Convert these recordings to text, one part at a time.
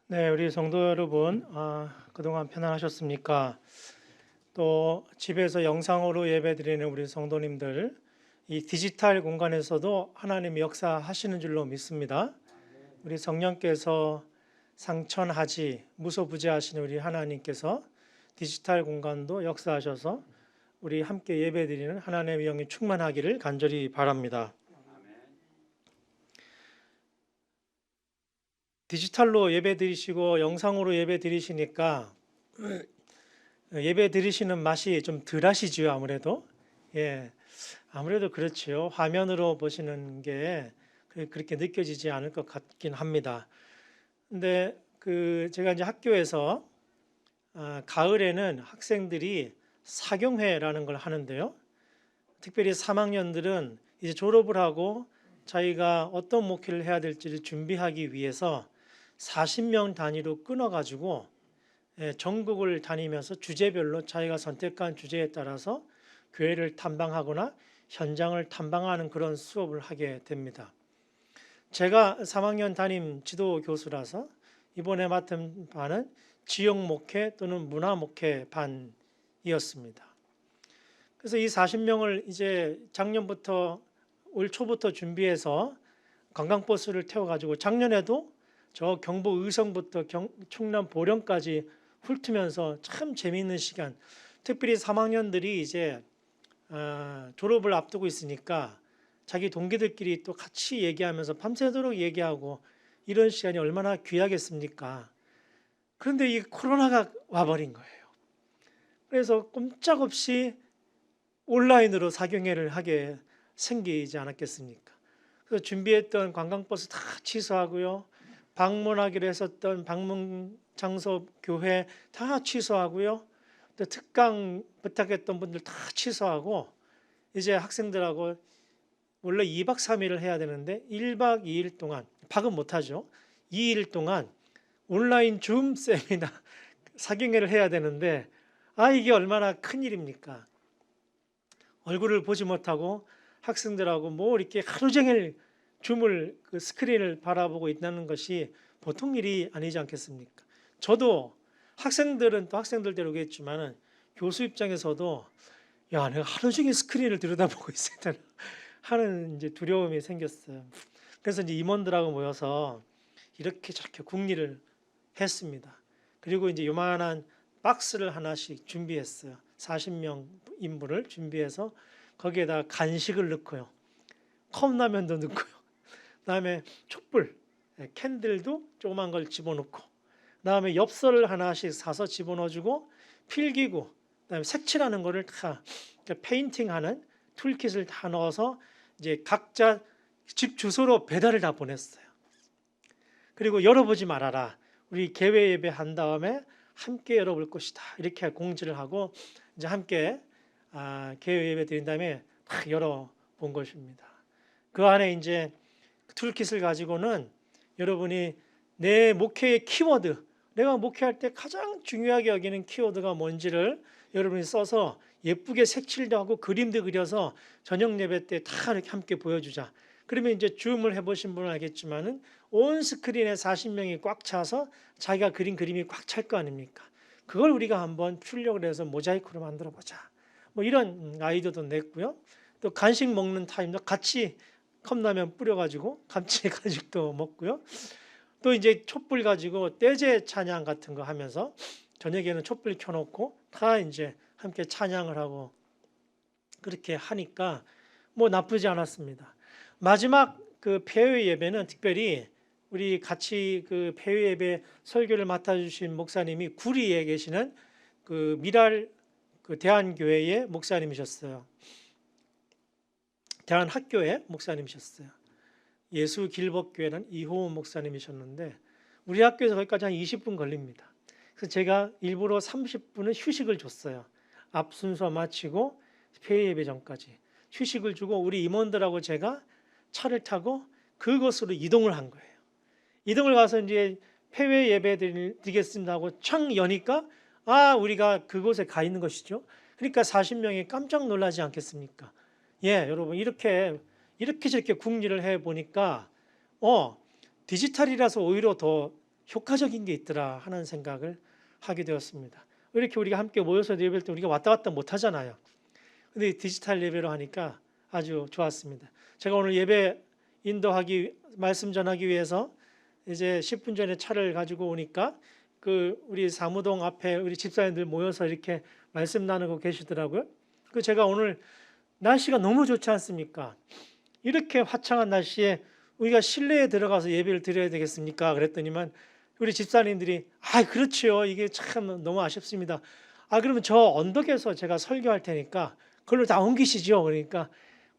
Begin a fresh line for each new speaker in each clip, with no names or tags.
네, 우리 성도 여러분, 그동안 편안하셨습니까? 또 집에서 영상으로 예배드리는 우리 성도님들, 이 디지털 공간에서도 하나님이 역사하시는 줄로 믿습니다. 우리 성령께서 상천하지 무소부재하시는 우리 하나님께서 디지털 공간도 역사하셔서 우리 함께 예배드리는 하나님의 영이 충만하기를 간절히 바랍니다. 디지털로 예배 드리시고 영상으로 예배 드리시니까 예배 드리시는 맛이 좀 덜 하시죠, 아무래도. 예, 아무래도 그렇지요. 화면으로 보시는 게 그렇게 느껴지지 않을 것 같긴 합니다. 근데 제가 이제 학교에서 가을에는 학생들이 사경회라는 걸 하는데요. 특별히 3학년들은 이제 졸업을 하고 자기가 어떤 목회를 해야 될지를 준비하기 위해서 40명 단위로 끊어가지고 전국을 다니면서 주제별로 자기가 선택한 주제에 따라서 교회를 탐방하거나 현장을 탐방하는 그런 수업을 하게 됩니다. 제가 3학년 담임 지도 교수라서 이번에 맡은 반은 지역 목회 또는 문화 목회 반이었습니다. 그래서 이 40명을 이제 작년부터 올 초부터 준비해서 관광버스를 태워가지고 작년에도 저 경북 의성부터 충남 보령까지 훑으면서 참 재미있는 시간. 특별히 3학년들이 이제 졸업을 앞두고 있으니까 자기 동기들끼리 또 같이 얘기하면서 밤새도록 얘기하고 이런 시간이 얼마나 귀하겠습니까? 그런데 이 코로나가 와버린 거예요. 그래서 꼼짝없이 온라인으로 사경회를 하게 생기지 않았겠습니까? 그래서 준비했던 관광버스 다 취소하고요. 방문하기로 했었던 방문 장소 교회 다 취소하고요. 또 특강 부탁했던 분들 다 취소하고 이제 학생들하고 원래 2박 3일을 해야 되는데 1박 2일 동안 박은 못하죠. 2일 동안 온라인 줌 세미나 사경회를 해야 되는데 이게 얼마나 큰일입니까? 얼굴을 보지 못하고 학생들하고 뭐 이렇게 하루 종일 줌을 스크린을 바라보고 있다는 것이 보통 일이 아니지 않겠습니까? 저도 학생들은 또 학생들대로겠지만은 교수 입장에서도 야, 내가 하루 종일 스크린을 들여다보고 있어야 되나 하는 이제 두려움이 생겼어요. 그래서 이제 임원들하고 모여서 이렇게 저렇게 궁리를 했습니다. 그리고 이제 요만한 박스를 하나씩 준비했어요. 40명 인분을 준비해서 거기에다 간식을 넣고요. 컵라면도 넣고요. 그다음에 촛불, 캔들도 조그만 걸 집어넣고 그다음에 엽서를 하나씩 사서 집어넣어주고 필기구, 그다음에 색칠하는 거를 다 페인팅하는 툴킷을 다 넣어서 이제 각자 집 주소로 배달을 다 보냈어요. 그리고 열어보지 말아라. 우리 개회 예배 한 다음에 함께 열어볼 것이다. 이렇게 공지를 하고 이제 함께 개회 예배 드린 다음에 딱 열어본 것입니다. 그 안에 이제 툴킷을 가지고는 여러분이 내 목회의 키워드, 내가 목회할 때 가장 중요하게 여기는 키워드가 뭔지를 여러분이 써서 예쁘게 색칠도 하고 그림도 그려서 저녁 예배 때 다 이렇게 함께 보여주자. 그러면 이제 줌을 해보신 분은 알겠지만은 온 스크린에 40명이 꽉 차서 자기가 그린 그림이 꽉 찰 거 아닙니까? 그걸 우리가 한번 출력을 해서 모자이크로 만들어 보자. 뭐 이런 아이디어도 냈고요. 또 간식 먹는 타임도 같이 컵라면 뿌려가지고 같이 간식도 먹고요. 또 이제 촛불 가지고 떼제 찬양 같은 거 하면서 저녁에는 촛불 켜놓고 다 이제 함께 찬양을 하고 그렇게 하니까 뭐 나쁘지 않았습니다. 마지막 그 폐회 예배는 특별히 우리 같이 그 폐회 예배 설교를 맡아주신 목사님이 구리에 계시는 그 미랄 그 대한교회의 목사님이셨어요. 대한학교의 목사님이셨어요. 예수 길법교회는 이호원 목사님이셨는데 우리 학교에서 거기까지 한 20분 걸립니다. 그래서 제가 일부러 30분은 휴식을 줬어요. 앞 순서 마치고 폐회 예배 전까지 휴식을 주고 우리 임원들하고 제가 차를 타고 그곳으로 이동을 한 거예요. 이동을 가서 이제 폐회 예배 드리겠습니다 하고 창 여니까 우리가 그곳에 가 있는 것이죠. 그러니까 40명이 깜짝 놀라지 않겠습니까? 예, 여러분 이렇게 저렇게 궁리를 해 보니까 디지털이라서 오히려 더 효과적인 게 있더라 하는 생각을 하게 되었습니다. 이렇게 우리가 함께 모여서 예배할 때 우리가 왔다 갔다 못 하잖아요. 근데 디지털 예배로 하니까 아주 좋았습니다. 제가 오늘 예배 인도하기, 말씀 전하기 위해서 이제 10분 전에 차를 가지고 오니까 우리 사무동 앞에 우리 집사님들 모여서 이렇게 말씀 나누고 계시더라고요. 제가 오늘 날씨가 너무 좋지 않습니까? 이렇게 화창한 날씨에 우리가 실내에 들어가서 예배를 드려야 되겠습니까? 그랬더니만 우리 집사님들이 그렇지요. 이게 참 너무 아쉽습니다. 그러면 저 언덕에서 제가 설교할 테니까 그걸로 다 옮기시죠. 그러니까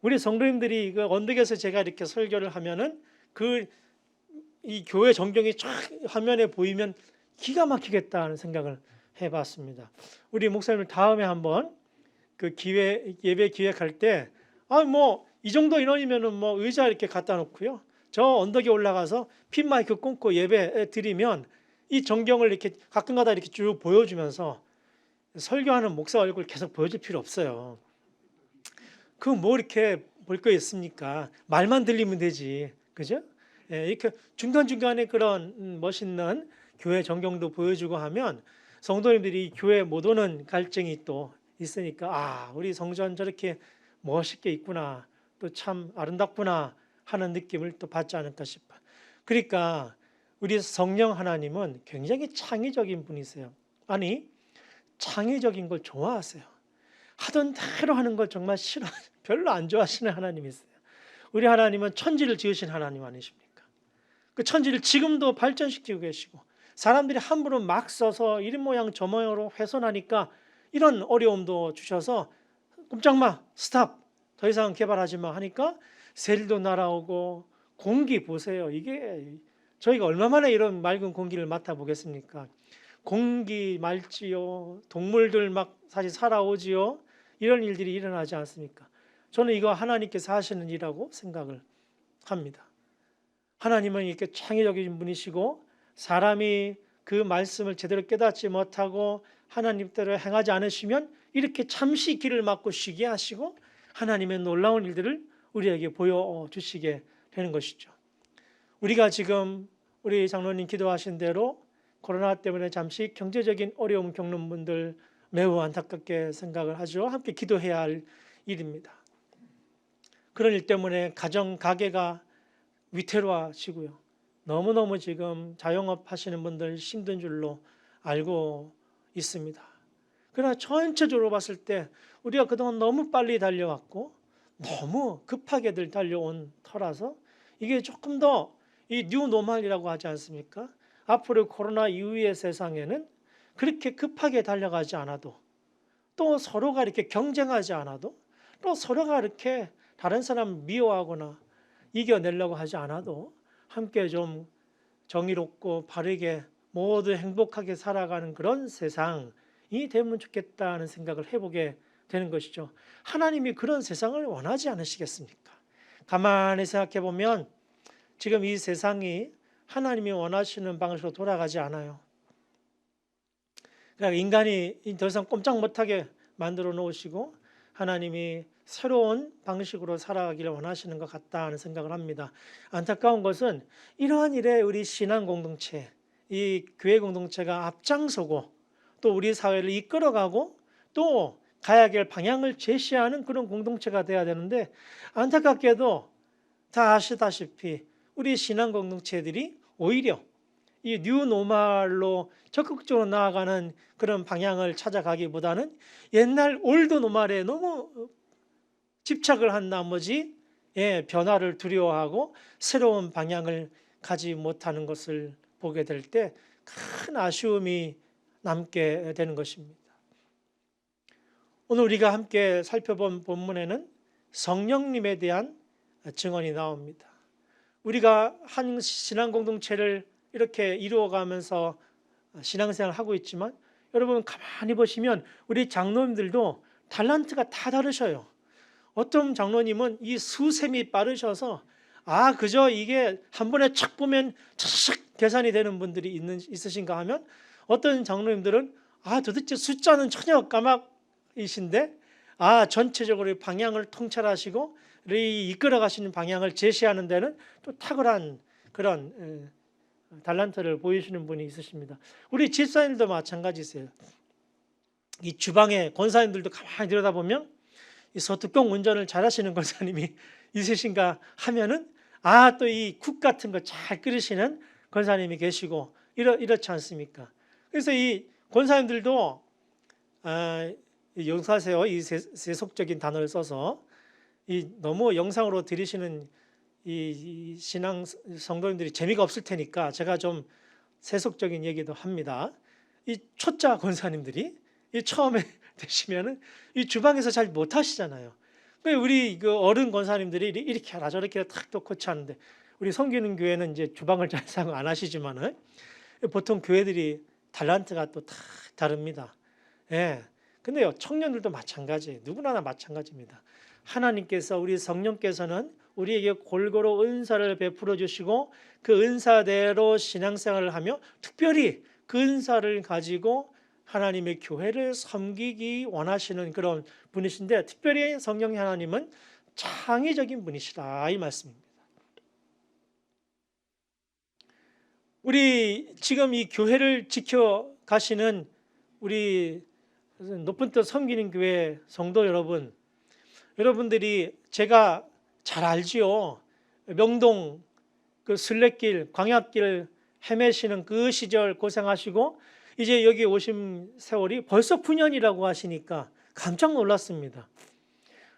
우리 성도님들이 그 언덕에서 제가 이렇게 설교를 하면은 이 교회 전경이 쫙 화면에 보이면 기가 막히겠다는 생각을 해봤습니다. 우리 목사님들 다음에 한번 예배 기획할 때 이 정도 인원이면은 의자 이렇게 갖다 놓고요. 저 언덕에 올라가서 핀 마이크 꽂고 예배 드리면 이 전경을 이렇게 가끔가다 이렇게 쭉 보여주면서 설교하는 목사 얼굴 계속 보여줄 필요 없어요. 이렇게 볼 거 있습니까? 말만 들리면 되지. 그죠? 이렇게 중간중간에 그런 멋있는 교회 전경도 보여주고 하면 성도님들이 교회 못 오는 갈증이 또 있으니까 우리 성전 저렇게 멋있게 있구나, 또 참 아름답구나 하는 느낌을 또 받지 않을까 싶어요. 그러니까 우리 성령 하나님은 굉장히 창의적인 분이세요. 창의적인 걸 좋아하세요. 하던 대로 하는 걸 정말 싫어, 별로 안 좋아하시는 하나님이세요. 우리 하나님은 천지를 지으신 하나님 아니십니까? 그 천지를 지금도 발전시키고 계시고 사람들이 함부로 막 써서 이런 모양 저 모양으로 훼손하니까 이런 어려움도 주셔서 꼼짝마, 스탑, 더 이상 개발하지 마 하니까 셀도 날아오고 공기 보세요. 이게 저희가 얼마 만에 이런 맑은 공기를 맡아보겠습니까? 공기 맑지요. 동물들 막 사실 살아오지요. 이런 일들이 일어나지 않습니까? 저는 이거 하나님께서 하시는 일이라고 생각을 합니다. 하나님은 이렇게 창의적인 분이시고 사람이 그 말씀을 제대로 깨닫지 못하고 하나님대로 행하지 않으시면 이렇게 잠시 길을 막고 쉬게 하시고 하나님의 놀라운 일들을 우리에게 보여주시게 되는 것이죠. 우리가 지금 우리 장로님 기도하신 대로 코로나 때문에 잠시 경제적인 어려움 겪는 분들 매우 안타깝게 생각을 하죠. 함께 기도해야 할 일입니다. 그런 일 때문에 가게가 위태로워지고요. 너무너무 지금 자영업 하시는 분들 힘든 줄로 알고 있습니다. 그러나 전체적으로 봤을 때 우리가 그동안 너무 빨리 달려왔고 너무 급하게들 달려온 터라서 이게 조금 더 이 뉴노멀이라고 하지 않습니까? 앞으로 코로나 이후의 세상에는 그렇게 급하게 달려가지 않아도 또 서로가 이렇게 경쟁하지 않아도 또 서로가 이렇게 다른 사람 미워하거나 이겨내려고 하지 않아도 함께 좀 정의롭고 바르게 모두 행복하게 살아가는 그런 세상이 되면 좋겠다는 생각을 해보게 되는 것이죠. 하나님이 그런 세상을 원하지 않으시겠습니까? 가만히 생각해 보면 지금 이 세상이 하나님이 원하시는 방식으로 돌아가지 않아요. 그러니까 인간이 더 이상 꼼짝 못하게 만들어 놓으시고 하나님이 새로운 방식으로 살아가기를 원하시는 것 같다는 생각을 합니다. 안타까운 것은 이러한 일에 우리 신앙 공동체, 이 교회 공동체가 앞장서고 또 우리 사회를 이끌어가고 또 가야 될 방향을 제시하는 그런 공동체가 돼야 되는데 안타깝게도 다 아시다시피 우리 신앙 공동체들이 오히려 이 뉴노멀로 적극적으로 나아가는 그런 방향을 찾아가기보다는 옛날 올드 노멀에 너무 집착을 한 나머지 변화를 두려워하고 새로운 방향을 가지 못하는 것을 보게 될 때 큰 아쉬움이 남게 되는 것입니다. 오늘 우리가 함께 살펴본 본문에는 성령님에 대한 증언이 나옵니다. 우리가 한 신앙 공동체를 이렇게 이루어가면서 신앙생활을 하고 있지만 여러분 가만히 보시면 우리 장로님들도 탤런트가 다 다르셔요. 어떤 장로님은 이 수셈이 빠르셔서 그저 이게 한 번에 척 보면 착 계산이 되는 분들이 있으신가 하면 어떤 장로님들은 도대체 숫자는 전혀 까막이신데 전체적으로 방향을 통찰하시고 이끌어 가시는 방향을 제시하는 데는 또 탁월한 그런 달란트를 보이시는 분이 있으십니다. 우리 집사님도 마찬가지세요. 이 주방에 권사님들도 가만히 들여다보면 이 소뚜껑 운전을 잘하시는 권사님이 있으신가 하면은 또 이 국 같은 거 잘 끓이시는 권사님이 계시고 이렇지 않습니까? 그래서 이 권사님들도 용서하세요. 이 세속적인 단어를 써서 이 너무 영상으로 들으시는 이 신앙 성도님들이 재미가 없을 테니까 제가 좀 세속적인 얘기도 합니다. 이 초짜 권사님들이 이 처음에 되시면은 이 주방에서 잘 못하시잖아요. 우리 그 어른 권사님들이 이렇게 하라 저렇게 탁 코치하는데 우리 섬기는 교회는 이제 주방을 잘 사용 안 하시지만은 보통 교회들이 달란트가 또 다 다릅니다. 예. 근데요, 청년들도 마찬가지예요. 누구나 다 마찬가지입니다. 하나님께서 우리 성령께서는 우리에게 골고루 은사를 베풀어 주시고 그 은사대로 신앙생활을 하며 특별히 그 은사를 가지고 하나님의 교회를 섬기기 원하시는 그런 분이신데 특별히 성령 하나님은 창의적인 분이시다 이 말씀입니다. 우리 지금 이 교회를 지켜가시는 우리 높은 뜻 섬기는 교회 성도 여러분들이 제가 잘 알지요. 명동 그 순례길 광야길 헤매시는 그 시절 고생하시고 이제 여기 오신 세월이 벌써 9년이라고 하시니까 깜짝 놀랐습니다.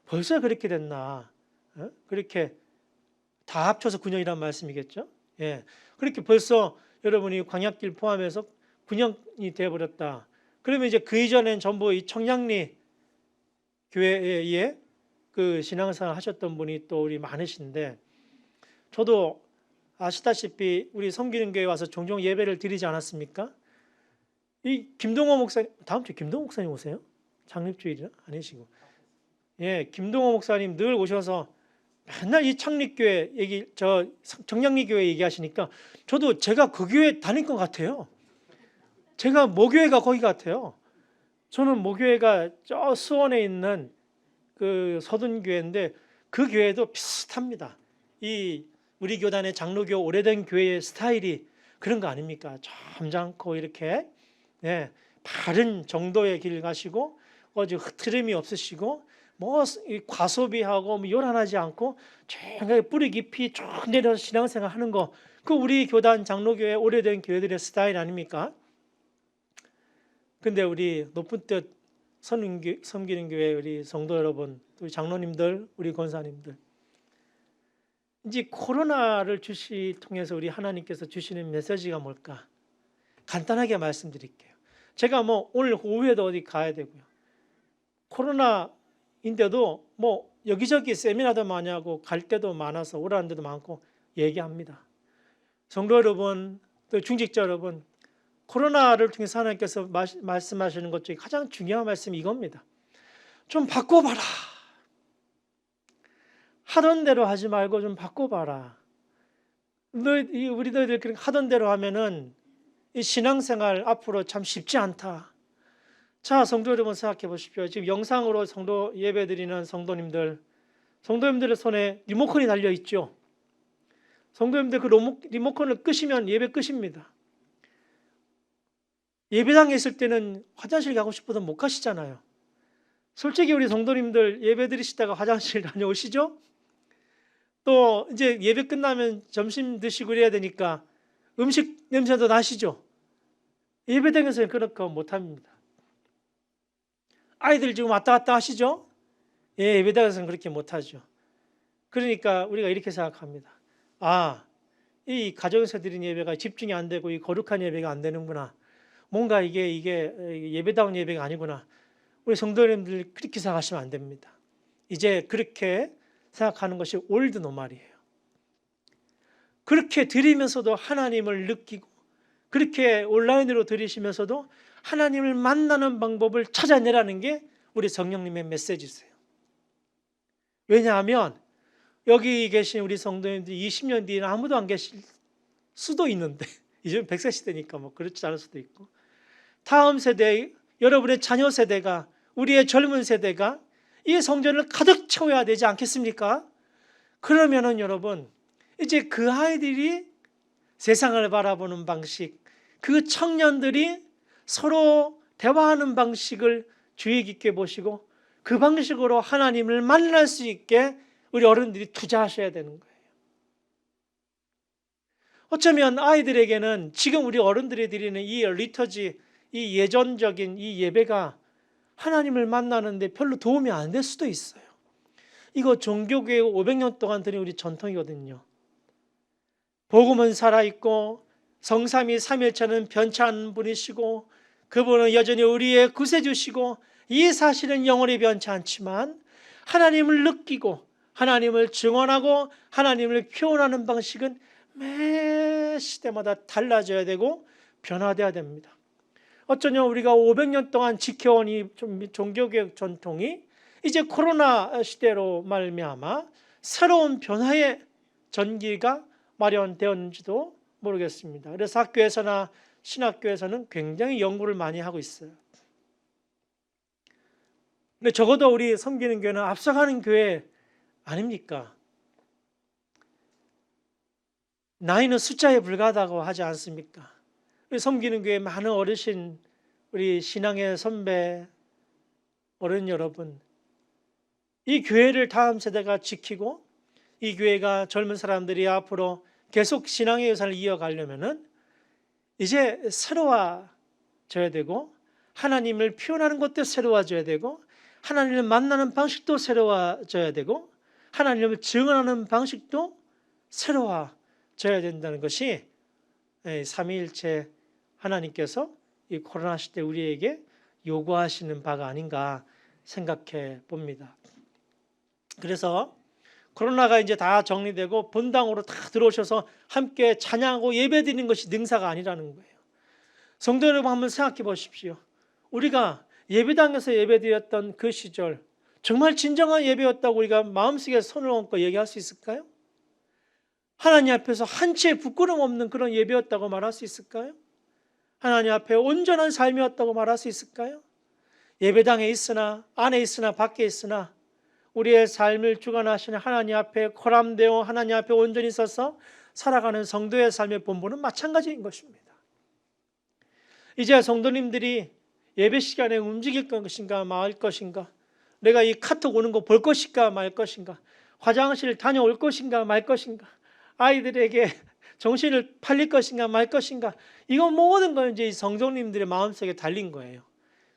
벌써 그렇게 됐나? 그렇게 다 합쳐서 9년이란 말씀이겠죠? 예. 그렇게 벌써 여러분이 광야길 포함해서 9년이 되어버렸다. 그러면 이제 그 이전엔 전부 이 청량리 교회에 그 신앙생활 하셨던 분이 또 우리 많으신데 저도 아시다시피 우리 섬기는 교회 와서 종종 예배를 드리지 않았습니까? 이 김동호 목사님, 다음 주에 김동호 목사님 오세요? 창립주일 아니시고. 예, 김동호 목사님 늘 오셔서 맨날 이 창립교회 얘기, 정량리 교회 얘기하시니까 저도 제가 그 교회 다닐 것 같아요. 제가 모교회가 거기 같아요. 저는 모교회가 저 수원에 있는 그 서둔교회인데 그 교회도 비슷합니다. 이 우리 교단의 장로교 오래된 교회의 스타일이 그런 거 아닙니까? 점잖고 이렇게 바른 정도의 길 가시고 흐트름이 없으시고 뭐 과소비하고 뭐 요란하지 않고 조용하게 뿌리 깊이 쭉 내려서 신앙생활 하는 거, 그 우리 교단 장로교회 오래된 교회들의 스타일 아닙니까? 근데 우리 높은 뜻 섬기는 교회 우리 성도 여러분, 우리 장로님들, 우리 권사님들, 이제 코로나를 통해서 우리 하나님께서 주시는 메시지가 뭘까? 간단하게 말씀드릴게요. 제가 뭐 오늘 오후에도 어디 가야 되고요. 코로나인데도 뭐 여기저기 세미나도 많이 하고 갈 때도 많아서 오라는 데도 많고 얘기합니다. 성도 여러분, 또 중직자 여러분, 코로나를 통해서 하나님께서 말씀하시는 것 중에 가장 중요한 말씀이 이겁니다. 좀 바꿔봐라. 하던 대로 하지 말고 좀 바꿔봐라. 우리 너희들 그렇게 하던 대로 하면은 이 신앙생활 앞으로 참 쉽지 않다. 자, 성도 여러분 생각해 보십시오. 지금 영상으로 성도 예배드리는 성도님들의 손에 리모컨이 달려 있죠. 성도님들 그 리모컨을 끄시면 예배 끝입니다. 예배당에 있을 때는 화장실 가고 싶어도 못 가시잖아요. 솔직히 우리 성도님들 예배 드리시다가 화장실 다녀오시죠? 또 이제 예배 끝나면 점심 드시고 이래야 되니까 음식 냄새도 나시죠? 예배당에서는 그렇게 못합니다. 아이들 지금 왔다 갔다 하시죠? 예배당에서는 그렇게 못하죠. 그러니까 우리가 이렇게 생각합니다. 이 가정에서 드린 예배가 집중이 안 되고 이 거룩한 예배가 안 되는구나. 뭔가 이게 예배다운 예배가 아니구나. 우리 성도님들 그렇게 생각하시면 안 됩니다. 이제 그렇게 생각하는 것이 올드 노말이에요. 그렇게 드리면서도 하나님을 느끼고 그렇게 온라인으로 드리시면서도 하나님을 만나는 방법을 찾아내라는 게 우리 성령님의 메시지세요. 왜냐하면 여기 계신 우리 성도님들 20년 뒤에는 아무도 안 계실 수도 있는데 이제 100세 시대니까 뭐 그렇지 않을 수도 있고 다음 세대, 여러분의 자녀 세대가, 우리의 젊은 세대가 이 성전을 가득 채워야 되지 않겠습니까? 그러면은 여러분 이제 그 아이들이 세상을 바라보는 방식, 그 청년들이 서로 대화하는 방식을 주의 깊게 보시고 그 방식으로 하나님을 만날 수 있게 우리 어른들이 투자하셔야 되는 거예요. 어쩌면 아이들에게는 지금 우리 어른들이 드리는 이 리터지, 이 예전적인 이 예배가 하나님을 만나는데 별로 도움이 안 될 수도 있어요. 이거 종교교육 500년 동안 드린 우리 전통이거든요. 복음은 살아있고 성삼위 삼일체는 변치 않는 분이시고 그분은 여전히 우리의 구세주시고 이 사실은 영원히 변치 않지만 하나님을 느끼고 하나님을 증언하고 하나님을 표현하는 방식은 매 시대마다 달라져야 되고 변화되어야 됩니다. 어쩌면 우리가 500년 동안 지켜온 이 종교개혁 전통이 이제 코로나 시대로 말미암아 새로운 변화의 전기가 마련되었는지도 모르겠습니다. 그래서 학교에서나 신학교에서는 굉장히 연구를 많이 하고 있어요. 근데 적어도 우리 섬기는 교회는 앞서가는 교회 아닙니까? 나이는 숫자에 불과하다고 하지 않습니까? 우리 섬기는 교회 많은 어르신, 우리 신앙의 선배, 어른 여러분, 이 교회를 다음 세대가 지키고 이 교회가 젊은 사람들이 앞으로 계속 신앙의 유산을 이어가려면은 이제 새로워져야 되고 하나님을 표현하는 것도 새로워져야 되고 하나님을 만나는 방식도 새로워져야 되고 하나님을 증언하는 방식도 새로워져야 된다는 것이 삼위일체 하나님께서 이 코로나 시대 우리에게 요구하시는 바가 아닌가 생각해 봅니다. 그래서 코로나가 이제 다 정리되고 본당으로 다 들어오셔서 함께 찬양하고 예배드리는 것이 능사가 아니라는 거예요. 성도 여러분 한번 생각해 보십시오. 우리가 예배당에서 예배드렸던 그 시절 정말 진정한 예배였다고 우리가 마음속에 손을 얹고 얘기할 수 있을까요? 하나님 앞에서 한치의 부끄럼 없는 그런 예배였다고 말할 수 있을까요? 하나님 앞에 온전한 삶이었다고 말할 수 있을까요? 예배당에 있으나 안에 있으나 밖에 있으나 우리의 삶을 주관하시는 하나님 앞에 코람되어 하나님 앞에 온전히 서서 살아가는 성도의 삶의 본분은 마찬가지인 것입니다. 이제 성도님들이 예배 시간에 움직일 것인가 말 것인가, 내가 이 카톡 오는 거 볼 것인가 말 것인가, 화장실 다녀올 것인가 말 것인가, 아이들에게 정신을 팔릴 것인가 말 것인가, 이거 모든 건 이제 성도님들의 마음속에 달린 거예요.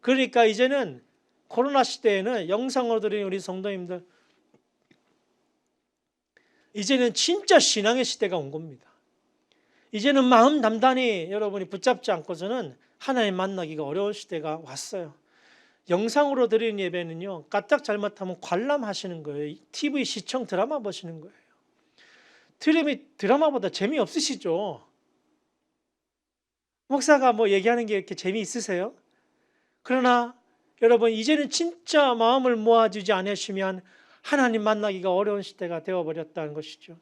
그러니까 이제는 코로나 시대에는 영상으로 드리는 우리 성도님들, 이제는 진짜 신앙의 시대가 온 겁니다. 이제는 마음 단단히 여러분이 붙잡지 않고서는 하나님 만나기가 어려운 시대가 왔어요. 영상으로 드리는 예배는요, 까딱 잘못하면 관람하시는 거예요. TV 시청 드라마 보시는 거예요. 드라마보다 재미없으시죠? 목사가 뭐 얘기하는 게 이렇게 재미있으세요? 그러나 여러분, 이제는 진짜 마음을 모아주지 않으시면 하나님 만나기가 어려운 시대가 되어버렸다는 것이죠.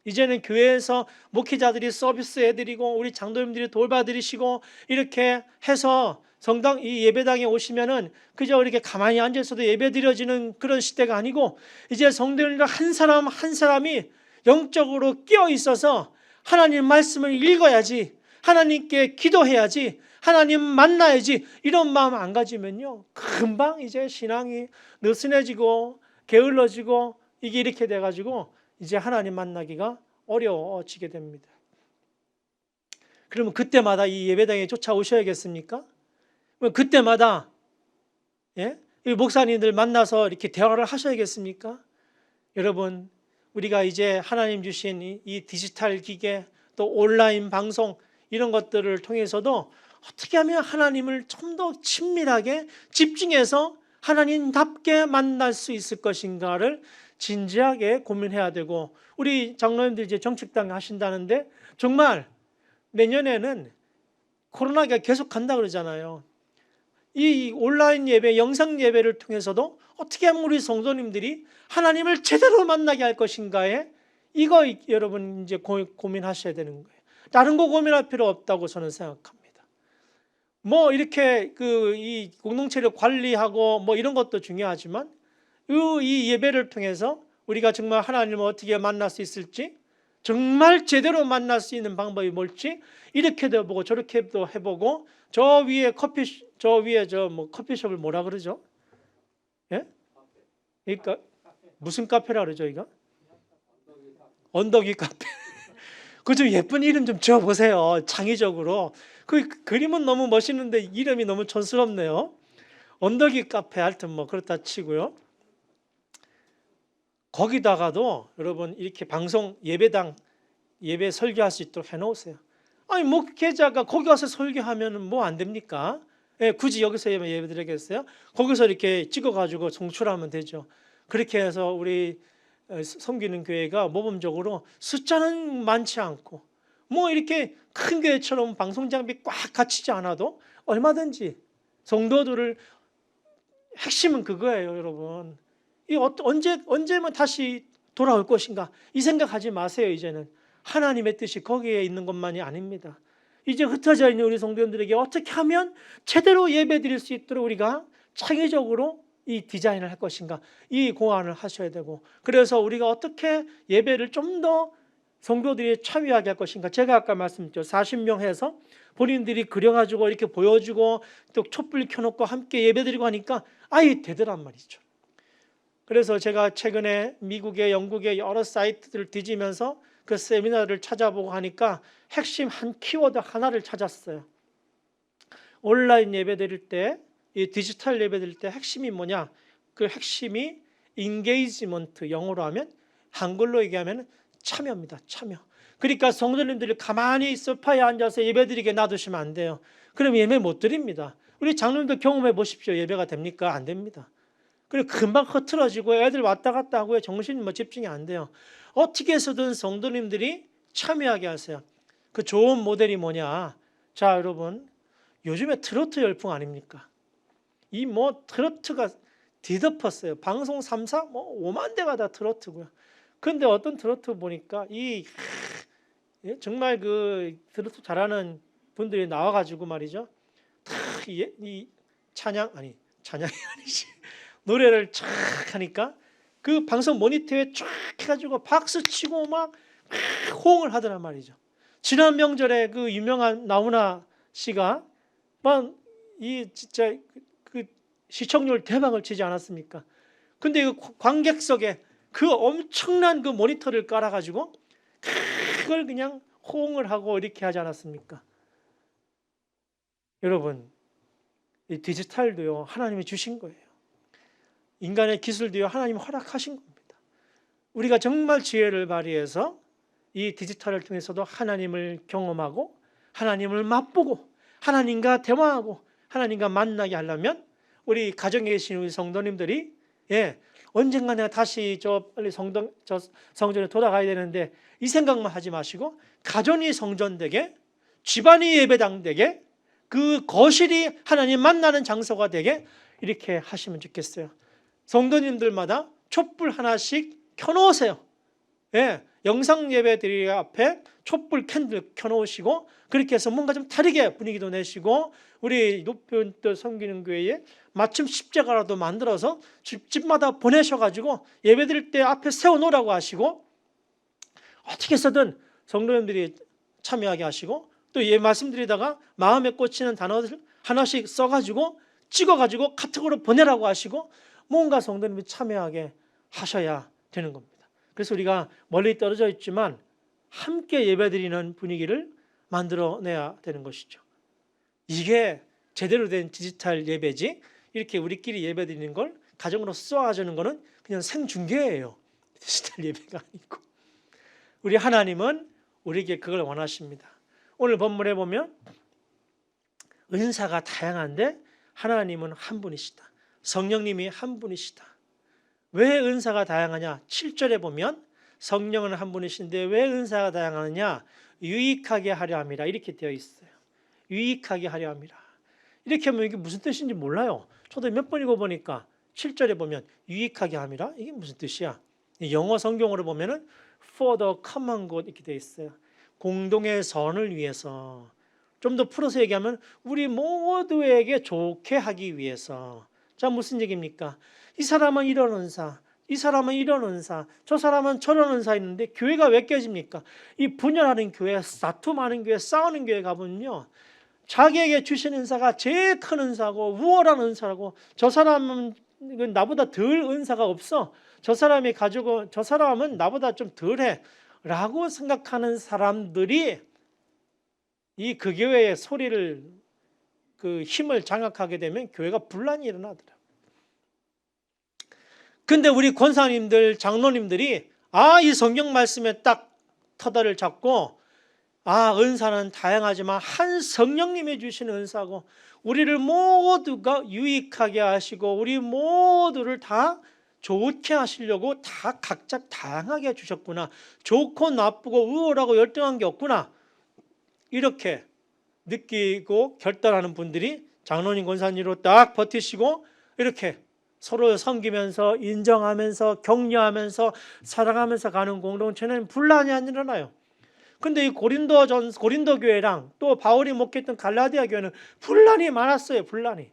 이제는 교회에서 목회자들이 서비스 해드리고 우리 장로님들이 돌봐드리시고 이렇게 해서 성당 이 예배당에 오시면은 그저 이렇게 가만히 앉아서도 예배드려지는 그런 시대가 아니고, 이제 성도님들 한 사람 한 사람이 영적으로 끼어 있어서 하나님 말씀을 읽어야지, 하나님께 기도해야지, 하나님 만나야지, 이런 마음 안 가지면요 금방 이제 신앙이 느슨해지고 게을러지고 이게 이렇게 돼가지고 이제 하나님 만나기가 어려워지게 됩니다. 그러면 그때마다 이 예배당에 쫓아오셔야겠습니까? 그때마다 목사님들 만나서 이렇게 대화를 하셔야겠습니까? 여러분, 우리가 이제 하나님 주신 이 디지털 기계 또 온라인 방송 이런 것들을 통해서도 어떻게 하면 하나님을 좀 더 친밀하게 집중해서 하나님답게 만날 수 있을 것인가를 진지하게 고민해야 되고, 우리 장로님들 이제 정책당 하신다는데 정말 내년에는 코로나가 계속 간다 그러잖아요. 이 온라인 예배, 영상 예배를 통해서도 어떻게 하면 우리 성도님들이 하나님을 제대로 만나게 할 것인가에 이거 여러분 이제 고민하셔야 되는 거예요. 다른 거 고민할 필요 없다고 저는 생각합니다. 뭐 이렇게 이 공동체를 관리하고 뭐 이런 것도 중요하지만 이 예배를 통해서 우리가 정말 하나님을 어떻게 만날 수 있을지 정말 제대로 만날 수 있는 방법이 뭘지 이렇게도 해보고 저렇게도 해보고 저 위에 커피숍을 뭐라 그러죠? 예? 그러니까 무슨 카페라 그러죠, 이거? 언덕 위 카페. 그 좀 예쁜 이름 좀 지어보세요. 창의적으로. 그 그림은 너무 멋있는데 이름이 너무 촌스럽네요. 언덕 위 카페 하여튼 뭐 그렇다 치고요. 거기다가도 여러분 이렇게 방송 예배당 예배 설교할 수 있도록 해놓으세요. 아니 목회자가 거기 가서 설교하면 뭐 안 됩니까? 예, 굳이 여기서 예배 드리겠어요? 거기서 이렇게 찍어가지고 송출하면 되죠. 그렇게 해서 우리 섬기는 교회가 모범적으로 숫자는 많지 않고 뭐 이렇게 큰 교회처럼 방송 장비 꽉 갖추지 않아도 얼마든지 성도들을 핵심은 그거예요, 여러분. 이 언제면 다시 돌아올 것인가 이 생각하지 마세요. 이제는 하나님의 뜻이 거기에 있는 것만이 아닙니다. 이제 흩어져 있는 우리 성도님들에게 어떻게 하면 제대로 예배 드릴 수 있도록 우리가 창의적으로 이 디자인을 할 것인가 이 고안을 하셔야 되고 그래서 우리가 어떻게 예배를 좀 더 성도들이 참여하게 할 것인가 제가 아까 말씀드렸죠. 40명 해서 본인들이 그려가지고 이렇게 보여주고 또 촛불 켜놓고 함께 예배드리고 하니까 아예 되더란 말이죠. 그래서 제가 최근에 미국의 영국의 여러 사이트들을 뒤지면서 그 세미나를 찾아보고 하니까 핵심 한 키워드 하나를 찾았어요. 온라인 예배 드릴 때, 이 디지털 예배 드릴 때 핵심이 뭐냐? 그 핵심이 인게이지먼트, 영어로 하면 한글로 얘기하면 참여입니다. 참여. 그러니까 성도님들이 가만히 소파에 앉아서 예배 드리게 놔두시면 안 돼요. 그럼 예배 못 드립니다. 우리 장로님들 경험해 보십시오. 예배가 됩니까? 안 됩니다. 그리고 금방 흐트러지고 애들 왔다 갔다 하고 정신이 집중이 안 돼요. 어떻게 해서든 성도님들이 참여하게 하세요. 그 좋은 모델이 뭐냐? 자, 여러분, 요즘에 트로트 열풍 아닙니까? 이 뭐 트로트가 뒤덮었어요. 방송 3사 뭐 5만 대가 다 트로트고요. 그런데 어떤 트로트 보니까 정말 그 트로트 잘하는 분들이 나와가지고 말이죠. 이 찬양이 아니지. 노래를 쫙 하니까 그 방송 모니터에 쫙 해가지고 박수 치고 막 호응을 하더란 말이죠. 지난 명절에 그 유명한 나훈아 씨가 막 이 진짜 그 시청률 대박을 치지 않았습니까? 근데 그 관객석에 그 엄청난 그 모니터를 깔아가지고 그걸 그냥 호응을 하고 이렇게 하지 않았습니까? 여러분, 이 디지털도요 하나님이 주신 거예요. 인간의 기술도요 하나님이 허락하신 겁니다. 우리가 정말 지혜를 발휘해서 이 디지털을 통해서도 하나님을 경험하고 하나님을 맛보고 하나님과 대화하고 하나님과 만나게 하려면 우리 가정에 계신 우리 성도님들이 언젠가 내가 다시 빨리 성전에 돌아가야 되는데 이 생각만 하지 마시고 가정이 성전되게 집안이 예배당 되게 그 거실이 하나님 만나는 장소가 되게 이렇게 하시면 좋겠어요. 성도님들마다 촛불 하나씩 켜놓으세요. 영상 예배 드리기 앞에 촛불 캔들 켜놓으시고 그렇게 해서 뭔가 좀 다르게 분위기도 내시고 우리 높은 또 섬기는 교회에 마침 십자가라도 만들어서 집마다 보내셔가지고 예배 드릴 때 앞에 세워놓으라고 하시고 어떻게 해서든 성도님들이 참여하게 하시고 또 말씀드리다가 마음에 꽂히는 단어들 하나씩 써가지고 찍어가지고 카톡으로 보내라고 하시고 뭔가 성도님이 참여하게 하셔야 되는 겁니다. 그래서 우리가 멀리 떨어져 있지만 함께 예배드리는 분위기를 만들어내야 되는 것이죠. 이게 제대로 된 디지털 예배지 이렇게 우리끼리 예배드리는 걸 가정으로 쏘아주는 거는 그냥 생중계예요. 디지털 예배가 아니고 우리 하나님은 우리에게 그걸 원하십니다. 오늘 본문에 보면 은사가 다양한데 하나님은 한 분이시다. 성령님이 한 분이시다. 왜 은사가 다양하냐? 7절에 보면 성령은 한 분이신데 왜 은사가 다양하느냐? 유익하게 하려 함이라 이렇게 되어 있어요. 유익하게 하려 함이라. 이렇게 하면 이게 무슨 뜻인지 몰라요. 저도 몇 번 읽어보니까 7절에 보면 유익하게 함이라 이게 무슨 뜻이야? 영어 성경으로 보면은 for the common good 이렇게 되어 있어요. 공동의 선을 위해서. 좀 더 풀어서 얘기하면 우리 모두에게 좋게 하기 위해서. 자, 무슨 얘기입니까? 이 사람은 이런 은사, 이 사람은 이런 은사, 저 사람은 저런 은사 있는데 교회가 왜 깨집니까? 이 분열하는 교회, 다툼하는 교회, 싸우는 교회 가보면요, 자기에게 주신 은사가 제일 큰 은사고 우월한 은사라고, 저 사람은 나보다 덜 은사가 없어, 저 사람이 가지고 저 사람은 나보다 좀 덜해 라고 생각하는 사람들이 이 그 교회의 소리를, 그 힘을 장악하게 되면 교회가 분란이 일어나더라. 근데 우리 권사님들, 장로님들이 이 성경 말씀에 딱 터다를 잡고, 은사는 다양하지만 한 성령님이 주신 은사고 우리를 모두가 유익하게 하시고 우리 모두를 다 좋게 하시려고 다 각자 다양하게 주셨구나, 좋고 나쁘고 우월하고 열등한 게 없구나, 이렇게 느끼고 결단하는 분들이 장로님, 권사님으로 딱 버티시고 이렇게 서로 섬기면서 인정하면서 격려하면서 사랑하면서 가는 공동체는 분란이 안 일어나요. 근데 이 고린도 교회랑 또 바울이 목회했던 갈라디아 교회는 분란이 많았어요. 분란이.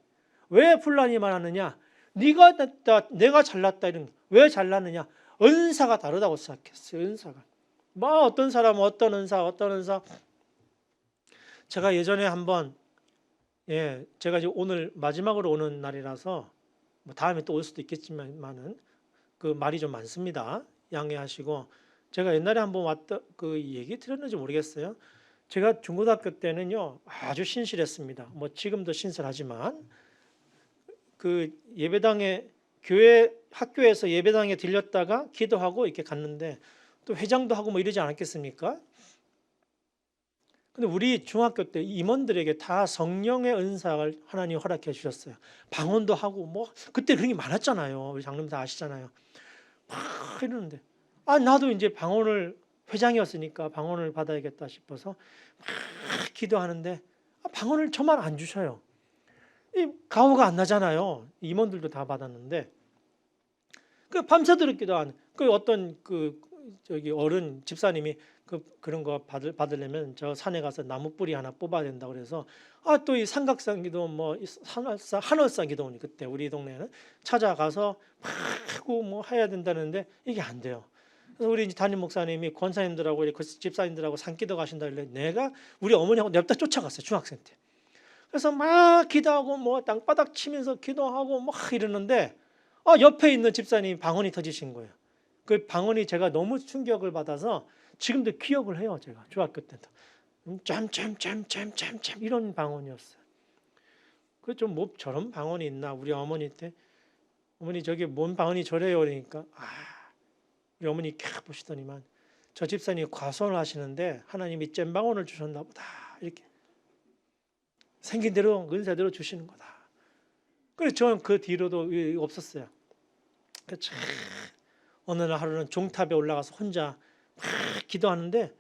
왜 분란이 많았느냐? 네가 됐다, 내가 잘났다, 이런. 왜 잘났느냐? 은사가 다르다고 생각했어요. 은사가. 어떤 사람은 어떤 은사. 제가 예전에 한번, 제가 이제 오늘 마지막으로 오는 날이라서 다음에 또 올 수도 있겠지만은 그 말이 좀 많습니다. 양해하시고, 제가 옛날에 한번 왔던 그 얘기 들었는지 모르겠어요. 제가 중고등학교 때는요 아주 신실했습니다. 지금도 신실하지만 그 예배당에, 교회 학교에서 예배당에 들렸다가 기도하고 이렇게 갔는데 또 회장도 하고 이러지 않았겠습니까? 근데 우리 중학교 때 임원들에게 다 성령의 은사를 하나님 허락해 주셨어요. 방언도 하고 그때 그런 게 많았잖아요. 우리 장로님 다 아시잖아요. 막 이러는데 나도 이제 방언을, 회장이었으니까 방언을 받아야겠다 싶어서 막 기도하는데 방언을 저만 안 주셔요. 이 가오가 안 나잖아요. 임원들도 다 받았는데 그 밤새도록 기도한 그 어떤 저기 어른 집사님이 그런 거 받으려면 저 산에 가서 나무 뿌리 하나 뽑아야 된다 그래서 또 이 삼각산 기도 한월산 기도원이 그때 우리 동네에는 찾아가서 막 하고 해야 된다는데 이게 안 돼요. 그래서 우리 담임 목사님이 권사님들하고 집사님들하고 산기도 가신다 그래. 우리 어머니하고 냅다 쫓아갔어요. 중학생 때. 그래서 막 기도하고 땅바닥 치면서 기도하고 이러는데 옆에 있는 집사님이 방언이 터지신 거예요. 그 방언이 제가 너무 충격을 받아서 지금도 기억을 해요. 제가 중학교 때도 짬 이런 방언이었어요. 그 좀 저런 방언이 있나? 우리 어머니 때 어머니 저게 뭔 방언이 저래요? 그러니까 우리 어머니 이렇게 보시더니만 저 집사님이 과소를 하시는데 하나님이 잼방언을 주셨나 보다, 이렇게 생긴 대로 은사대로 주시는 거다. 그래서 저는 그 뒤로도 없었어요. 어느 날 하루는 종탑에 올라가서 혼자 막 기도하는데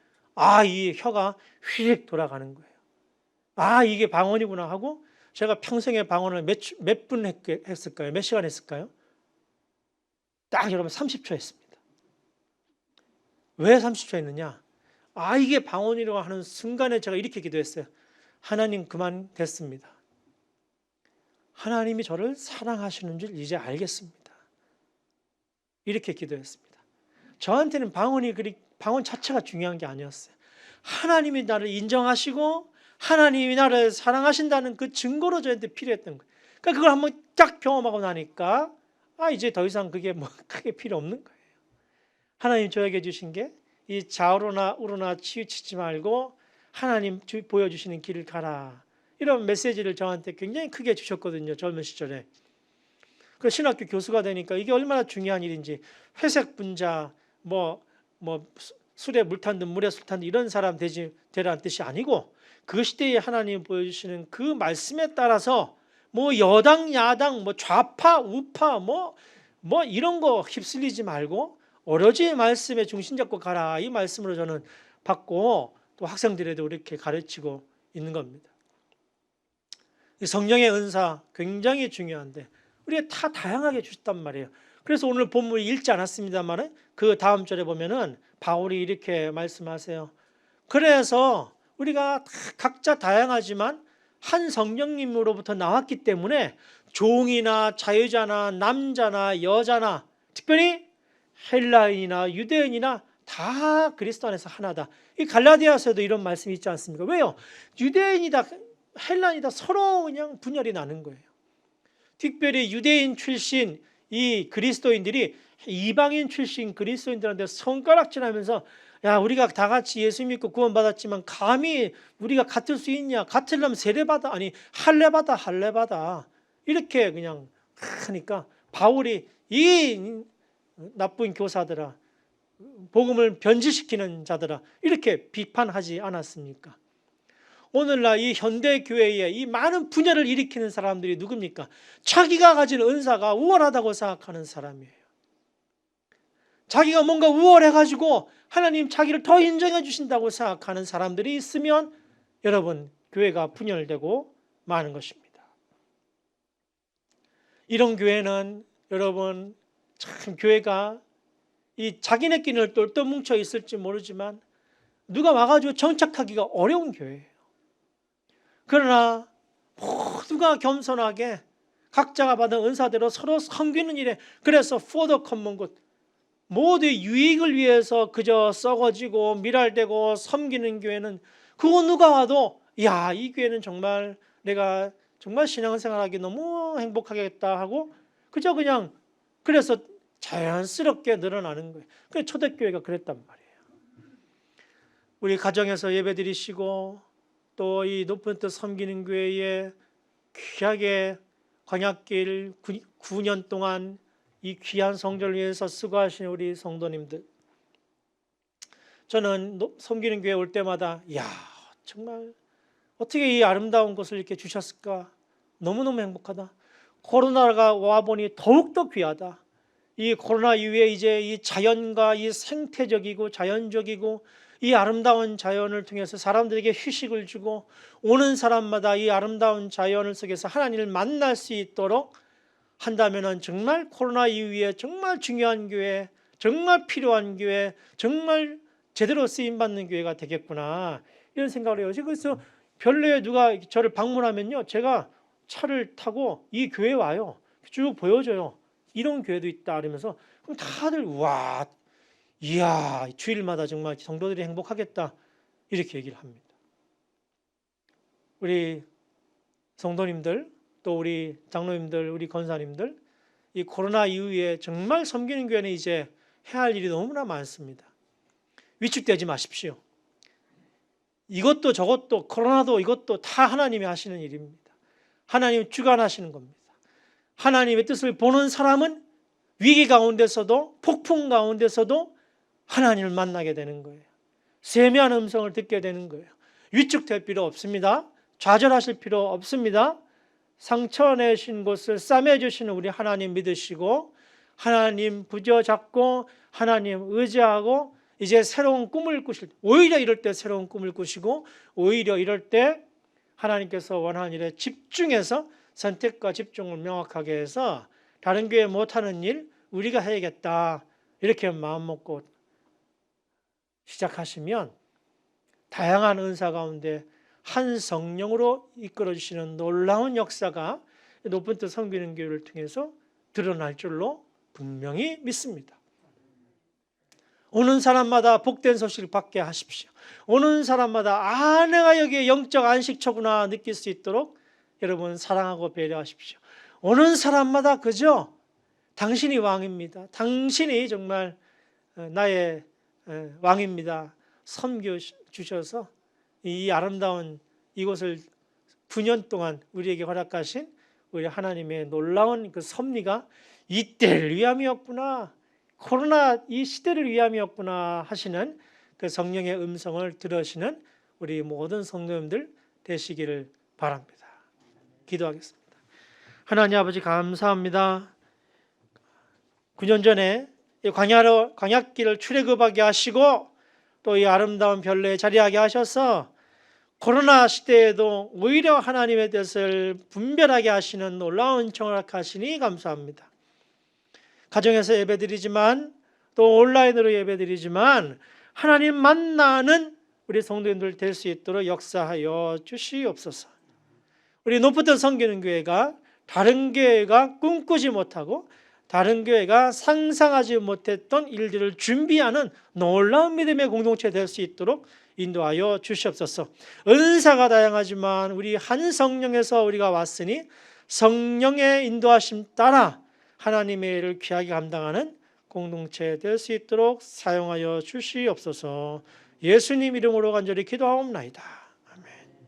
이 혀가 휙 돌아가는 거예요. 이게 방언이구나 하고, 제가 평생에 방언을 몇 분 했을까요? 몇 시간 했을까요? 딱 여러분 30초 했습니다. 왜 30초 했느냐? 이게 방언이라고 하는 순간에 제가 이렇게 기도했어요. 하나님, 그만 됐습니다. 하나님이 저를 사랑하시는 줄 이제 알겠습니다. 이렇게 기도했습니다. 저한테는 방언 자체가 중요한 게 아니었어요. 하나님이 나를 인정하시고 하나님이 나를 사랑하신다는 그 증거로 저한테 필요했던 거예요. 그러니까 그걸 한번 딱 경험하고 나니까 이제 더 이상 그게 크게 필요 없는 거예요. 하나님 저에게 주신 게 이 좌우로나 우로나 치우치지 말고 하나님 보여주시는 길을 가라, 이런 메시지를 저한테 굉장히 크게 주셨거든요. 젊은 시절에. 그 신학교 교수가 되니까 이게 얼마나 중요한 일인지, 회색 분자, 술에 물 탄 듯 물에 술 탄 듯 이런 사람 되라는 뜻이 아니고, 그 시대에 하나님 보여주시는 그 말씀에 따라서 여당 야당 좌파 우파 이런 거 휩쓸리지 말고 오로지 말씀에 중심 잡고 가라, 이 말씀으로 저는 받고 또 학생들에도 이렇게 가르치고 있는 겁니다. 성령의 은사 굉장히 중요한데 우리가 다 다양하게 주셨단 말이에요. 그래서 오늘 본문 읽지 않았습니다만 그 다음 절에 보면은 바울이 이렇게 말씀하세요. 그래서 우리가 각자 다양하지만 한 성령님으로부터 나왔기 때문에 종이나 자유자나 남자나 여자나 특별히 헬라인이나 유대인이나 다 그리스도 안에서 하나다. 이 갈라디아서에도 이런 말씀이 있지 않습니까? 왜요? 유대인이다 헬라인이다 서로 그냥 분열이 나는 거예요. 특별히 유대인 출신 이 그리스도인들이 이방인 출신 그리스도인들한테 손가락질하면서 야, 우리가 다 같이 예수 믿고 구원받았지만 감히 우리가 같을 수 있냐? 같으려면 세례받아, 아니 할례받아, 할례받아. 이렇게 그냥 하니까 바울이 이 나쁜 교사들아, 복음을 변질시키는 자들아, 이렇게 비판하지 않았습니까? 오늘날 이 현대 교회에 이 많은 분열을 일으키는 사람들이 누굽니까? 자기가 가진 은사가 우월하다고 생각하는 사람이에요. 자기가 뭔가 우월해가지고 하나님 자기를 더 인정해 주신다고 생각하는 사람들이 있으면 여러분 교회가 분열되고 마는 것입니다. 이런 교회는 여러분 참 교회가 이 자기네끼리는 똘똘 뭉쳐 있을지 모르지만 누가 와가지고 정착하기가 어려운 교회예요. 그러나 모두가 겸손하게 각자가 받은 은사대로 서로 섬기는 일에, 그래서 for the common good, 모두의 유익을 위해서 그저 썩어지고 미랄되고 섬기는 교회는 그거 누가 와도 야, 이 교회는 정말 내가 정말 신앙생활하기 너무 행복하겠다 하고 그저 그냥 그래서 자연스럽게 늘어나는 거예요. 그래서 초대교회가 그랬단 말이에요. 우리 가정에서 예배드리시고 또 이 높은 뜻 섬기는 교회에 귀하게 광약길 9년 동안 이 귀한 성전을 위해서 수고하신 우리 성도님들, 저는 섬기는 교회 올 때마다 야, 정말 어떻게 이 아름다운 것을 이렇게 주셨을까? 너무너무 행복하다. 코로나가 와보니 더욱더 귀하다. 이 코로나 이후에 이제 이 자연과 이 생태적이고 자연적이고 이 아름다운 자연을 통해서 사람들에게 휴식을 주고 오는 사람마다 이 아름다운 자연 속에서 하나님을 만날 수 있도록 한다면 정말 코로나 이후에 정말 중요한 교회, 정말 필요한 교회, 정말 제대로 쓰임받는 교회가 되겠구나 이런 생각을 해요. 그래서 별내에 누가 저를 방문하면요, 제가 차를 타고 이 교회에 와요. 쭉 보여줘요. 이런 교회도 있다 그러면서 그럼 다들 와, 이야, 주일마다 정말 성도들이 행복하겠다 이렇게 얘기를 합니다. 우리 성도님들 또 우리 장로님들, 우리 권사님들, 이 코로나 이후에 정말 섬기는 교회는 이제 해야 할 일이 너무나 많습니다. 위축되지 마십시오. 이것도 저것도 코로나도 이것도 다 하나님이 하시는 일입니다. 하나님이 주관하시는 겁니다. 하나님의 뜻을 보는 사람은 위기 가운데서도 폭풍 가운데서도 하나님을 만나게 되는 거예요. 세미한 음성을 듣게 되는 거예요. 위축될 필요 없습니다. 좌절하실 필요 없습니다. 상처내신 곳을 싸매주시는 우리 하나님 믿으시고 하나님 부여잡고 하나님 의지하고 이제 새로운 꿈을 꾸실 때, 오히려 이럴 때 새로운 꿈을 꾸시고 오히려 이럴 때 하나님께서 원하는 일에 집중해서 선택과 집중을 명확하게 해서 다른 교회 못하는 일 우리가 해야겠다 이렇게 마음 먹고 시작하시면 다양한 은사 가운데 한 성령으로 이끌어주시는 놀라운 역사가 높은 뜻 섬기는 교회를 통해서 드러날 줄로 분명히 믿습니다. 오는 사람마다 복된 소식을 받게 하십시오. 오는 사람마다 내가 여기에 영적 안식처구나 느낄 수 있도록 여러분 사랑하고 배려하십시오. 오는 사람마다 그저 당신이 왕입니다. 당신이 정말 나의 왕입니다. 섬겨주셔서 이 아름다운 이곳을 9년 동안 우리에게 허락하신 우리 하나님의 놀라운 그 섭리가 이때를 위함이었구나, 코로나 이 시대를 위함이었구나 하시는 그 성령의 음성을 들으시는 우리 모든 성도님들 되시기를 바랍니다. 기도하겠습니다. 하나님 아버지 감사합니다. 9년 전에 광약길을 출애굽하게 하시고 또 이 아름다운 별내에 자리하게 하셔서 코로나 시대에도 오히려 하나님의 뜻을 분별하게 하시는 놀라운 청락하시니 감사합니다. 가정에서 예배드리지만 또 온라인으로 예배드리지만 하나님 만나는 우리 성도님들 될 수 있도록 역사하여 주시옵소서. 우리 높은 섬기는 교회가 다른 교회가 꿈꾸지 못하고 다른 교회가 상상하지 못했던 일들을 준비하는 놀라운 믿음의 공동체 될 수 있도록 인도하여 주시옵소서. 은사가 다양하지만 우리 한 성령에서 우리가 왔으니 성령의 인도하심 따라 하나님의 일을 귀하게 감당하는 공동체 될 수 있도록 사용하여 주시옵소서. 예수님 이름으로 간절히 기도하옵나이다.